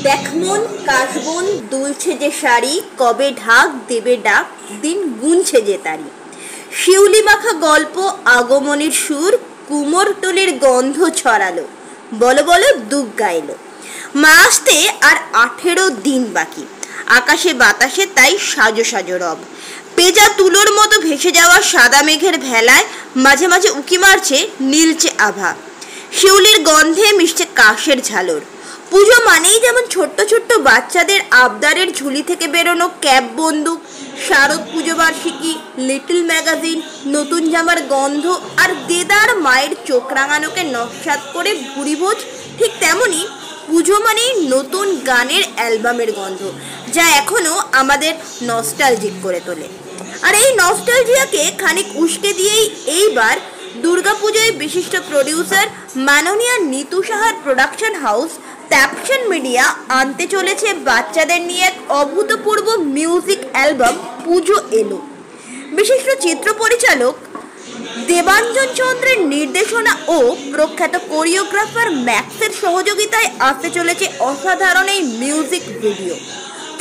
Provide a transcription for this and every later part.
দেখমন কাশবন দুলছে যে শাড়ি, কবে ঢাক দেবে ডাক, দিন গুনছে যে তারি। শিউলি মাখা গল্প, আগমনের সুর, কুমোরটুলির গন্ধ ছড়ালো, বলো বলো দুঃখ গাইলো। মা আসতে আর 18 দিন বাকি, আকাশে বাতাসে তাই সাজো সাজো রব। পেঁজা তুলোর মতো ভেসে যাওয়া সাদা মেঘের ভেলায় মাঝে মাঝে উকি মারছে নীলচে আভা। শিউলির গন্ধে মিশছে কাশের ঝালর। পুজো মানেই যেমন ছোট্ট ছোট্ট বাচ্চাদের আবদারের ঝুলি থেকে বেরোনো ক্যাপ বন্দুক, শারদ পুজো বার্ষিকী, লিটল ম্যাগাজিন, নতুন জামার গন্ধ আর দেদার মায়ের চোখ রাঙানোকে নস্বাত করে ভুরিভোজ, ঠিক তেমনই পুজো মানেই নতুন গানের অ্যালবামের গন্ধ, যা এখনো আমাদের নস্টালজিক করে তোলে। আর এই নস্টালজিয়াকে খানিক উস্কে দিয়েই এইবার দুর্গাপুজোয় বিশিষ্ট প্রডিউসার মাননীয়া নিতু সাহার প্রোডাকশন হাউস ট্যাপশন মিডিয়া আনতে চলেছে বাচ্চাদের নিয়ে এক অভূতপূর্ব মিউজিক অ্যালবাম পুজো এলো। বিশিষ্ট চিত্র পরিচালক দেবাঞ্জন চন্দ্রের নির্দেশনা ও প্রখ্যাত কোরিওগ্রাফার ম্যাক্সের সহযোগিতায় আসতে চলেছে অসাধারণ এই মিউজিক ভিডিও।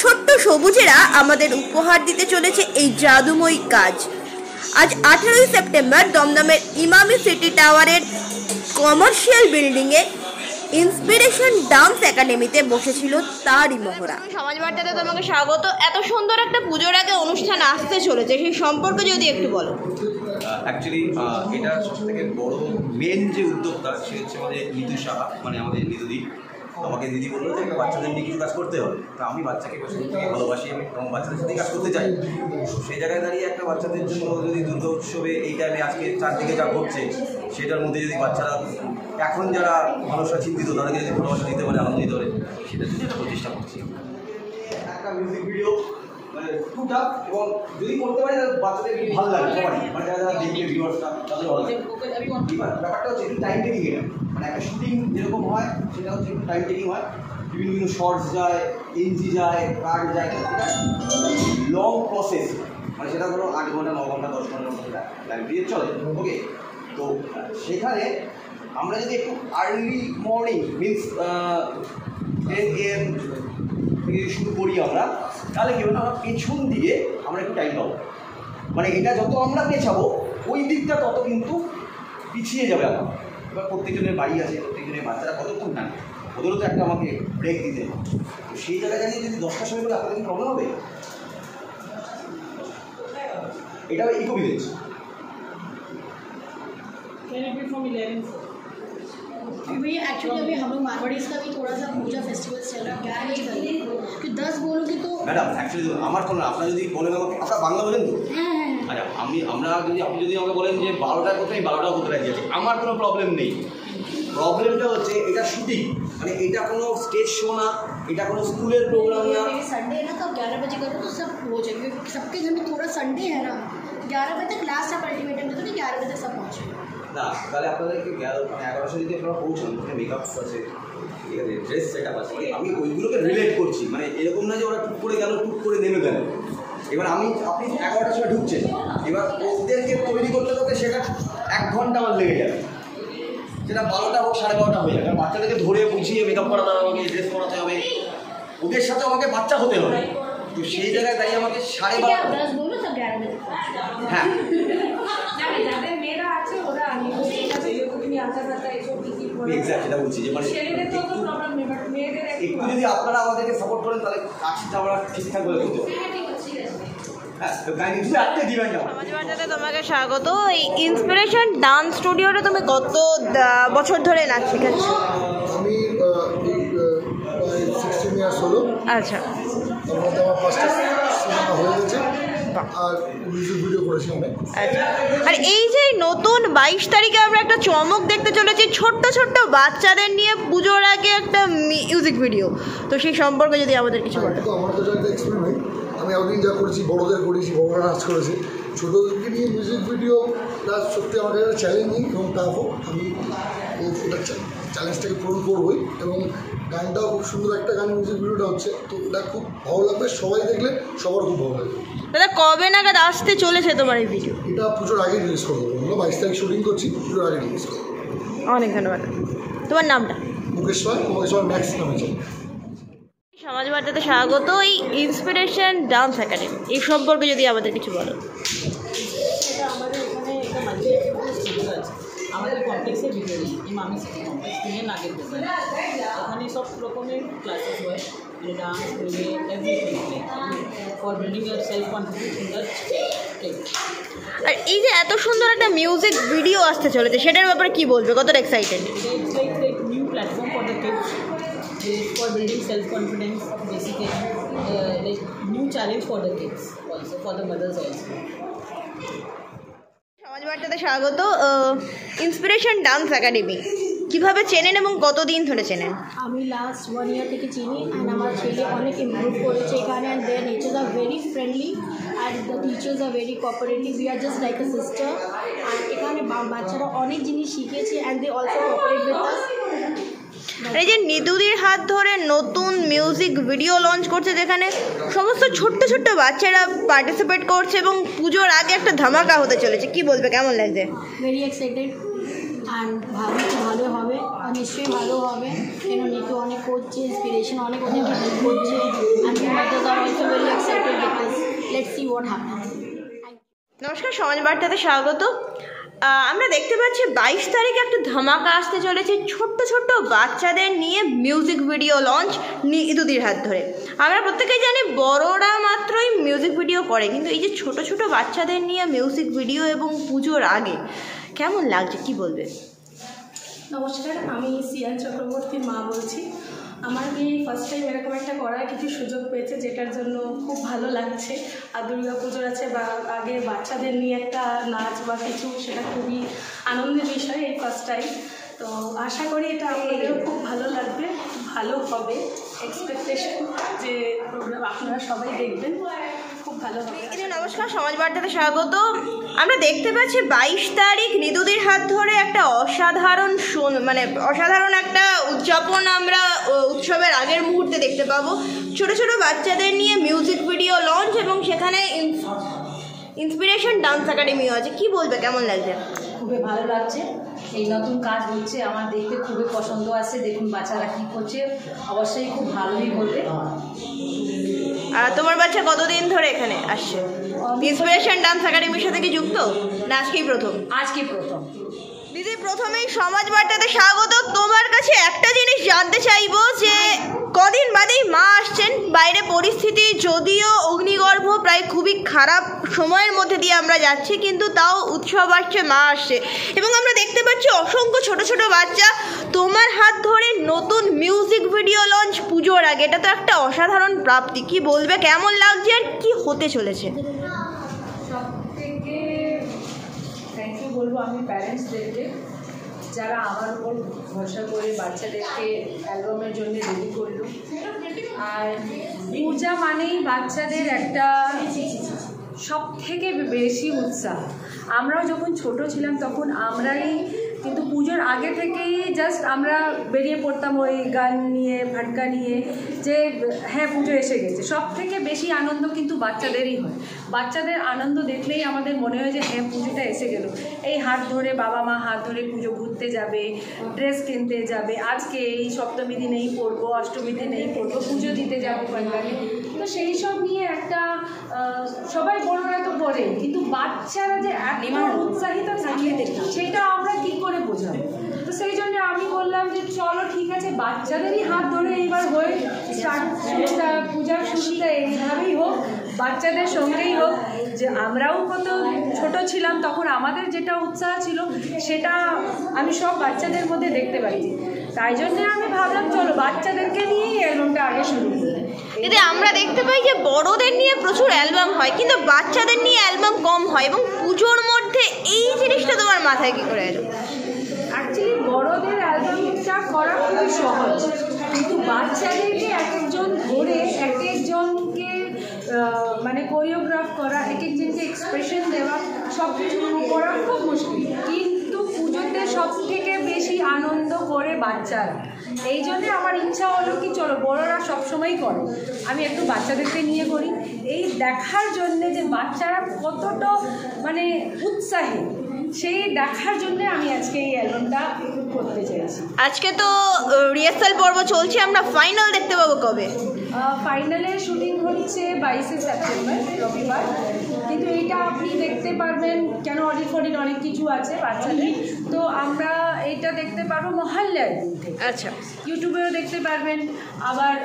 ছোট্ট সবুজেরা আমাদের উপহার দিতে চলেছে এই জাদুময়ী কাজ। আজ 18 সেপ্টেম্বর দমদমের ইমামি সিটি টাওয়ারের কমার্শিয়াল বিল্ডিংয়ে ইন্সপিরেশন ডান্স একাডেমিতে বসেছিল তারই মহড়া। সমাজ বার্তাতে তোমাকে স্বাগত। এত সুন্দর একটা পুজোর আগে অনুষ্ঠান আসতে চলেছে, সেই সম্পর্কে যদি একটু বলো। অ্যাকচুয়ালি এটা সবথেকে বড় মেন যে উদ্যোক্তা সে হচ্ছে আমাদের নিতু সাহা, মানে আমাদের নিতুদি। আমাকে দিদি বললো যে একটা বাচ্চাদের নিয়ে কিছু কাজ করতে হবে, তো আমি বাচ্চাকে শুরু থেকে ভালোবাসি, আমি এবং বাচ্চাদের সাথেই কাজ করতে চাই। সেই জায়গায় দাঁড়িয়ে একটা বাচ্চাদের জন্য যদি দুর্গা উৎসবে এই টাইমে আজকে চারদিকে যা ঘটছে সেটার মধ্যে যদি বাচ্চারা এখন যারা ভালোবাসা চিন্তিত তাদেরকে যদি ভালোবাসা দিতে পারে, আনন্দ দিতে পারে, সেটার জন্য একটা প্রচেষ্টা করছি। একটা মিউজিক ভিডিও মানে টুকটাক, এবং যদি করতে পারি তাহলে বাচ্চাদের ভালো লাগে সবারই, মানে যারা যারা দেখবে ভিউয়ার্সরা তাদের ভালো লাগে। ব্যাপারটা হচ্ছে একটু টাইম টেকিং, এটা মানে একটা শুটিং যেরকম হয় সেটা হচ্ছে একটু টাইম টেকিং হয়, বিভিন্ন শর্টস যায়, এনজি যায়, কাট যায়, লং প্রসেস, মানে সেটা ধরো 8 ঘন্টা 9 ঘন্টা 10 ঘন্টার মতো টাইম দিয়ে চলে। ওকে, তো সেখানে আমরা যদি একটু আর্লি মর্নিং মিনস 10 AM থেকে শুরু করি আমরা, তাহলে কি হবে, আমরা পেছন দিকে আমরা একটু টাইম পাবো, মানে এটা যত আমরা পেছাবো ওই দিকটা তত কিন্তু পিছিয়ে যাবে। আমার এবার প্রত্যেকজনের বাড়ি আছে, প্রত্যেকজনের বাচ্চারা কতক্ষণ না, ওদেরও তো একটা আমাকে ব্রেক দিতে হবে। তো সেই জায়গায় দাঁড়িয়ে যদি 10টার সময় করে আপনাদের প্রবলেম হবে। এটা ইকো ভিলেজ। एक्चुअली अभी हम लोग मारवाड़ीज का भी थोड़ा सा पूजा फेस्टिवल चल रहा है, क्या नहीं चल रही कि 10 बोलोगे तो ম্যাডাম অ্যাকচুয়ালি আমার তো না, আপনারা যদি বলেন আমাকে, আপনারা বাংলা বলেন তো? আচ্ছা, আপনি যদি আমাকে বলেন যে 12টার করতে, আমি 12টাও করতে রাজি আছি, আমার কোনো প্রবলেম নেই। প্রবলেমটা হচ্ছে এটা শুটিং, মানে এটা কোনো স্টেজ শো না, এটা কোনো স্কুলের প্রোগ্রাম না। संडे है ना, तो 11 बजे करो तो सब हो जाएगा, सबके घर में थोड़ा संडे है ना, 11 बजे तक लास्ट आप अल्टीमेटम दे दो, 11 बजे तक सब पहुँचे না, তাহলে আপনাদেরকে 11টা যদি আপনারা পৌঁছান, ওখানে মেকআপ আছে, ঠিক আছে, ড্রেস সেট আপ আছে, আমি ওইগুলোকে রিলেট করছি, মানে এরকম না যে ওরা টুক করে গেল, টুক করে নেমে গেল। এবার আপনি 11টার সময় ঢুকছেন, এবার ওদেরকে তৈরি করতে করতে সেটা 1 ঘন্টা আমার লেগে যাবে, সেটা 12টা হোক 12:30 হয়ে যাবে। কারণ বাচ্চাদেরকে ধরে বুঝিয়ে মেকআপ করাতে হবে, আমাকে ড্রেস পরাতে হবে, ওদের সাথে আমাকে বাচ্চা হতে হবে। তো সেই জায়গায় তাই আমাকে 12:30, হ্যাঁ সেটা বলছি যে মানে একটু যদি আপনারা আমাদেরকে সাপোর্ট করেন তাহলে কাজটা আমরা ঠিকঠাক করে করতে পারি। তোমাকে স্বাগত। এই ইন্সপিরেশন ডান্স স্টুডিওতে তুমি কত বছর ধরে নাচ শেখাচ্ছ? আমি 16 ইয়ার্স হলো। আচ্ছা, তার মধ্যে আমার ফার্স্ট সিনেমা হয়ে গেছে আর মিউজিক ভিডিও করেছি অনেক। আচ্ছা, আর এই যে নতুন 22 তারিখে আমরা একটা চমক দেখতে চলেছি, ছোট্ট ছোট্ট বাচ্চাদের নিয়ে পুজোর আগে একটা মিউজিক ভিডিও, তো সেই সম্পর্কে যদি আমাদের কিছু বলো। তো আমার তো একটা এক্সপেরিমেন্ট, আমি এতদিন যা করেছি বড়োদের করেছি, বড়রা নাচ করেছি, ছোটোদেরকে নিয়ে মিউজিক ভিডিও প্লাস সত্যি আমার কাছে চ্যালেঞ্জিং এবং টাফও। আমি এটা চ্যালেঞ্জটাকে পূরণ করবই, এবং গানটাও খুব সুন্দর একটা গান, মিউজিক ভিডিওটা হচ্ছে, তো এটা খুব ভালো লাগবে, সবাই দেখলে সবার খুব ভালো লাগবে। দাদা কবে নাগাদ আসতে চলেছে তোমার এই ভিডিও? এটা পুজোর আগে রিলিজ করবো। হলো 22 তারিখ শুটিং করছি, পুরো আগে রিলিজ করবো। অনেক ধন্যবাদ। তোমার নামটা? মুকেশ ম্যাক্স নামে চলে। সমাজ বার্তাতে স্বাগত। এই ইন্সপিরেশন ডান্স একাডেমি এই সম্পর্কে যদি আমাদের কিছু বলো। এটা আমাদের এখানে একটা মাল্টিপ্লেক্স স্টুডিও আছে আমাদের কমপ্লেক্সের ভিতরেই, ইমামি সিটি কমপ্লেক্স নিয়ে নাগের দোকান। এখানে সব রকমের ক্লাসেস হয়, মানে dance, play, everything for building your self confidence in the tech. আর এই যে এত সুন্দর একটা মিউজিক ভিডিও আসতে চলেছে, সেটার ব্যাপারে কি বলবে? কতটা excited? It's like new platform for the kids, for building self-confidence, basically like new challenge for the kids also, for the mothers also. সমাজ বার্তাতে স্বাগত। ইন্সপিরেশন ডান্স একাডেমি কিভাবে চেনেন এবং কতদিন ধরে চেনেন? আমি লাস্ট 1 ইয়ার থেকে চিনি, অ্যান্ড আমার ছেলে অনেক ইমপ্রুভ করেছে এখানে, and their natures are very friendly and the teachers are very cooperative. We are just like a sister. And এখানে বাচ্চারা অনেক জিনিস শিখেছে, and they also cooperate with us. এই যে নিদুদির হাত ধরে নতুন মিউজিক ভিডিও লঞ্চ করছে, যেখানে সমস্ত ছোট্ট ছোট্ট বাচ্চারা পার্টিসিপেট করছে এবং পুজোর আগে একটা ধামাকা হতে চলেছে, কি বলবে, কেমন লাগছে? ভেরি এক্সাইটেড, অ্যান্ড ভাবি ভালো হবে, নিশ্চয়ই ভালো হবে। কেন নিতু অনেক করছে, ইন্সপিরেশন অনেক ওদেরকে হেল্প করছে, and mother's are also very excited with this. Let's see what happen. নমস্কার, সমাজ বার্তাতে স্বাগত। আমরা দেখতে পাচ্ছি 22 তারিখে একটা ধামাকা আসতে চলেছে, ছোট্ট ছোট্ট বাচ্চাদের নিয়ে মিউজিক ভিডিও লঞ্চ নিদুদির হাত ধরে। আমরা প্রত্যেকেই জানি বড়রা মাত্রই মিউজিক ভিডিও করে, কিন্তু এই যে ছোট ছোট বাচ্চাদের নিয়ে মিউজিক ভিডিও এবং পুজোর আগে কেমন লাগছে, কি বলবে? নমস্কার, আমি সিয়ান চক্রবর্তীর মা বলছি। আমার মেয়ে ফার্স্ট টাইম এরকম একটা করার কিছু সুযোগ পেয়েছে, যেটার জন্য খুব ভালো লাগছে। আর দুর্গা পুজোর আছে বা আগে বাচ্চাদের নিয়ে একটা নাচ বা কিছু, সেটা খুবই আনন্দের বিষয় এই ফার্স্ট টাইম। তো আশা করি এটা আপনাদেরও খুব ভালো লাগবে, ভালো হবে। এক্সপেকটেশন যে প্রোগ্রাম আপনারা সবাই দেখবেন, খুব ভালো হবে। নমস্কার, সমাজ বার্তাতে স্বাগত। আমরা দেখতে পাচ্ছি 22 তারিখ নিদুদির হাত ধরে একটা অসাধারণ একটা উদযাপন আমরা উৎসবের আগের মুহূর্তে দেখতে পাবো। ছোট ছোট বাচ্চাদের নিয়ে মিউজিক ভিডিও লঞ্চ এবং সেখানে ইন্সপিরেশন ডান্স একাডেমিও আছে, কি বলবে, কেমন লাগছে? খুবই ভালো লাগছে, এই নতুন কাজ হচ্ছে, আমার দেখতে খুবই পছন্দ আছে। দেখুন বাচ্চারা কী করছে, অবশ্যই খুব ভালোই বলবে। আর তোমার বাচ্চা কতদিন ধরে এখানে আসছে? ইন্সপিরেশন ডান্স একাডেমির সাথে কি যুক্ত, না আজকেই প্রথম? আজকেই প্রথম। দিদি, প্রথমেই সমাজ বার্তাতে স্বাগত। তোমার কাছে একটা জিনিস জানতে চাইবো যে কদিন বাদেই মা আসছেন, বাইরে পরিস্থিতি যদিও অগ্নিগর্ভ, প্রায় খুবই খারাপ সময়ের মধ্যে দিয়ে আমরা যাচ্ছি, কিন্তু তাও উৎসব আসছে, মা আসছে এবং আমরা দেখতে পাচ্ছি অসংখ্য ছোট ছোট বাচ্চা তোমার হাত ধরে নতুন মিউজিক ভিডিও লঞ্চ পুজোর আগে। এটা তো একটা অসাধারণ প্রাপ্তি, কি বলবে, কেমন লাগছে আর কি হতে চলেছে? সব থেকে থ্যাংক ইউ বলবো আমি প্যারেন্টসদেরকে, যারা আমার উপর ভরসা করে বাচ্চাদেরকে অ্যালবামের জন্য রেডি করলো। আর পূজা মানেই বাচ্চাদের একটা সব থেকে বেশি উৎসাহ। আমরাও যখন ছোট ছিলাম তখন আমরাই কিন্তু পুজোর আগে থেকেই জাস্ট আমরা বেরিয়ে পড়তাম ওই গান নিয়ে, ফাটকা নিয়ে, যে হ্যাঁ পুজো এসে গেছে। সব থেকে বেশি আনন্দ কিন্তু বাচ্চাদেরই হয়। বাচ্চাদের আনন্দ দেখলেই আমাদের মনে হয় যে হ্যাঁ পুজোটা এসে গেল। এই হাত ধরে, বাবা মা হাত ধরে পুজো ঘুরতে যাবে, ড্রেস কিনতে যাবে, আজকে এই সপ্তমী দিনেই পরবো, অষ্টমী দিনেই পরবো, পুজো দিতে যাবো পাঞ্জাবে। তো সেই সব নিয়ে একটা সবাই বড়রা তো পড়ে, কিন্তু বাচ্চারা যে এত উৎসাহিত থাকে সেটা আমরা কী করে বোঝাবো? তো সেই জন্য আমি বললাম যে চলো ঠিক আছে, বাচ্চাদেরই হাত ধরে এইবার হয়ে শুরুটা, পূজার শুরুটা এইভাবেই হোক, বাচ্চাদের সঙ্গেই হোক। যে আমরাও কত ছোট ছিলাম তখন আমাদের যেটা উৎসাহ ছিল সেটা আমি সব বাচ্চাদের মধ্যে দেখতে পাচ্ছি। তাই জন্য আমি ভাবলাম চলো বাচ্চাদেরকে নিয়েই অ্যালবামটা আগে শুরু করি। এতে আমরা দেখতে পাই যে বড়দের নিয়ে প্রচুর অ্যালবাম হয়, কিন্তু বাচ্চাদের নিয়ে অ্যালবাম কম হয়, এবং পুজোর মধ্যে এই জিনিসটা তোমার মাথায় কী করে এলো? অ্যাকচুয়ালি বড়দের অ্যালবামটা করা খুবই সহজ, কিন্তু বাচ্চাদেরকে এক একজন ধরে এক একজনকে মানে কোরিওগ্রাফ করা, এক একজনকে এক্সপ্রেশন দেওয়া, সব কিছু করা খুব মুশকিল। কিন্তু পুজোতে সব থেকে বেশি আনন্দ করে বাচ্চারা। এই জন্যে আমার ইচ্ছা হলো কি চলো বড়রা সবসময়ই করে, আমি একটু বাচ্চাদেরকে নিয়ে করি, এই দেখার জন্যে যে বাচ্চারা কতটা মানে উৎসাহী। সেই দেখার জন্য আমি আজকে এই অ্যালবামটা করতে চাইছি। আজকে তো রিহার্সাল পর্ব চলছে, আমরা ফাইনাল দেখতে পাবো কবে? ফাইনালের শুটিং হচ্ছে 22শে সেপ্টেম্বর রবিবার, কিন্তু এইটা আপনি দেখতে পারবেন কেন অডিট ফডিট অনেক কিছু আছে বাচ্চাদের, তো আমরা এইটা দেখতে পারবো মহল্লার দিন থেকে। আচ্ছা, ইউটিউবেও দেখতে পারবেন, আবার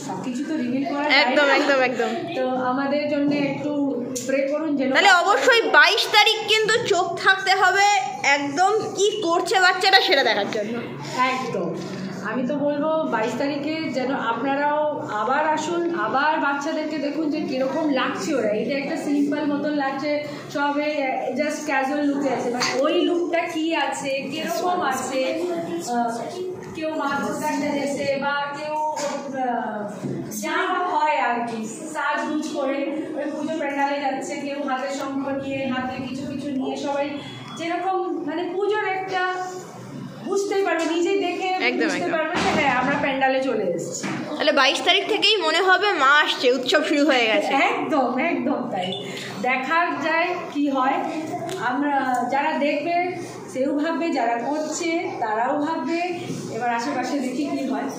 সব কিছু তো রিভিল করা একদম একদম একদম। তো আমাদের জন্য একটু প্রে করুন যেন। তাহলে অবশ্যই 22 তারিখ কিন্তু চোখ থাকতে হবে একদম কি করছে বাচ্চারা সেটা দেখার জন্য। একদম, আমি তো বলবো 22 তারিখে যেন আপনারাও আবার আসুন, আবার বাচ্চাদেরকে দেখুন যে কীরকম লাগছে ওরা। এটা একটা সিম্পল মতন লাগছে, সবে জাস্ট ক্যাজুয়াল লুকে আছে, বাট ওই লুকটা কী আছে, কীরকম আছে, কেউ মাছ সেজেছে বা কেউ যা হয় আর কি সাজগুজ করে ওই পুজো প্যান্ডালে যাচ্ছে, কেউ হাতে শঙ্খ নিয়ে, হাতে কিছু কিছু নিয়ে, সবাই যেরকম মানে পুজোর একটা বুঝতেই পারবে, নিজেই দেখে বুঝতে পারবে যে হ্যাঁ আমরা প্যান্ডালে চলে এসেছি। তাহলে 22 তারিখ থেকেই মনে হবে মা আসছে, উৎসব শুরু হয়ে গেছে। একদম একদম তাই, দেখার যায় কি হয়। আমরা যারা দেখবে সেও ভাববে, যারা করছে তারাও ভাববে, এবার আশেপাশে দেখি কি হয়।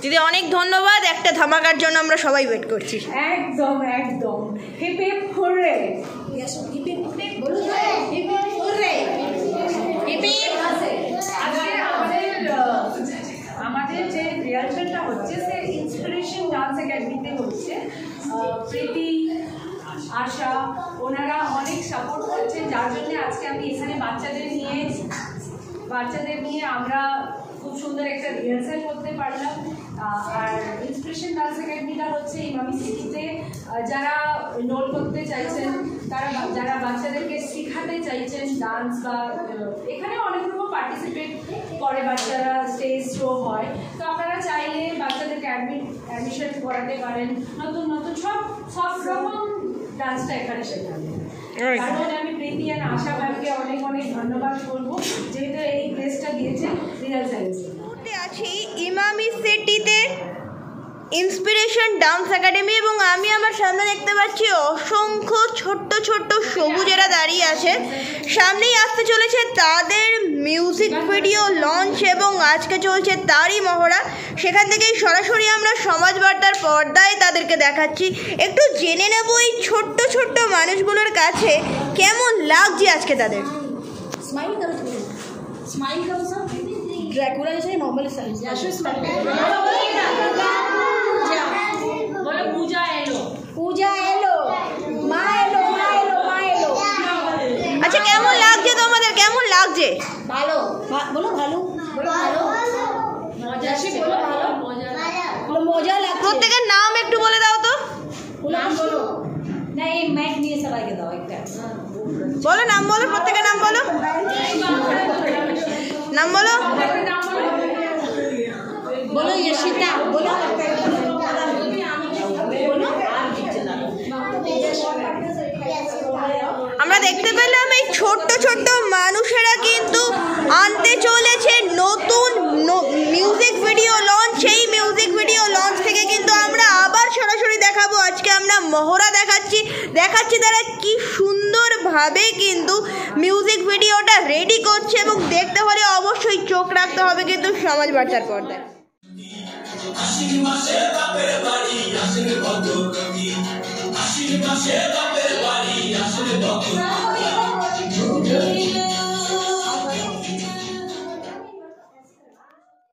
দিদি অনেক ধন্যবাদ, একটা ধামাকার জন্য আমরা সবাই ওয়েট করছি। একদম একদম, হিপ হিপ হুররে, আমাদের যে রিহার্সালটা হচ্ছে সে ইন্সপিরেশন ডান্স একাডেমিতে হচ্ছে। প্রীতি, আশা ওনারা অনেক সাপোর্ট করছেন, যার জন্য আজকে আমি এখানে বাচ্চাদের নিয়ে আমরা খুব সুন্দর একটা রিহার্সাল করতে পারলাম। আর ইন্সপিরেশন ডান্স একাডেমিটা হচ্ছে ইমামি সিটিতে, যারা এনরোল করতে চাইছেন, যারা বাচ্চাদেরকে শেখাতে চাইছেন ডান্স, বা এখানে অনেক রকম পার্টিসিপেট করে বাচ্চারা, স্টেজ শো হয়, তো আপনারা চাইলে বাচ্চাদেরকে অ্যাডমিশন করাতে পারেন, নতুন নতুন সব রকম ডান্সটা এখানে শেখাবে। কারণ আমি প্রীতি আর আশা ম্যামকে অনেক অনেক ধন্যবাদ করবো, যেহেতু এই প্লেসটা দিয়েছে রিহার্সাল। আছি ইমামি সিটিতে ইন্সপিরেশন ডান্স একাডেমি, এবং আমি আমার সামনে দেখতে পাচ্ছি অসংখ্য ছোট্ট ছোট্ট সবুজেরা দাঁড়িয়ে আছে। সামনেই আসতে চলেছে তাদের মিউজিক ভিডিও লঞ্চ, এবং আজকে চলছে তারই মহড়া। সেখান থেকেই সরাসরি আমরা সমাজ বার্তার পর্দায় তাদেরকে দেখাচ্ছি। একটু জেনে নেব এই ছোট্ট ছোট্ট মানুষগুলোর কাছে কেমন লাগছে আজকে তাদের। स्माइल करो, स्माइल करो सब। ड्रैकुला जैसे नॉर्मल स्माइल बोलो पूजा एलो, पूजा एलो, মা এলো, মা এলো, মা এলো। আচ্ছা, কেমন লাগছে তোমাদের, কেমন লাগছে? ভালো, বলো ভালো, বলো ভালো, মজা আসছে, বলো ভালো, মজা বলো মজা লাগছে। প্রত্যেকের নাম একটু বলে দাও তো। নাম বলো না, এই মাইক নিয়ে সবাইকে দাও একটা। বলো নাম, বলো প্রত্যেকের নাম বলো, নাম বলো। বলো यशिता, বলো আমরা দেখতে পেলাম এই ছোট্ট ছোট্ট মানুষেরা কিন্তু আনতে চলেছে নতুন মিউজিক ভিডিও লঞ্চ। সেই মিউজিক ভিডিও লঞ্চ থেকে কিন্তু আমরা আবার সরাসরি দেখাবো। আজকে আমরা মহড়া দেখাচ্ছি তারা কি সুন্দরভাবে কিন্তু মিউজিক ভিডিওটা রেডি করছে, এবং দেখতে হলে অবশ্যই চোখ রাখতে হবে কিন্তু সমাজ বার্তার পর্দায়। আশ্বিন মাসে বাপের বাড়ি আসেন কত রঙি, আশ্বিন মাসে বাপের বাড়ি আসেন কত রঙি।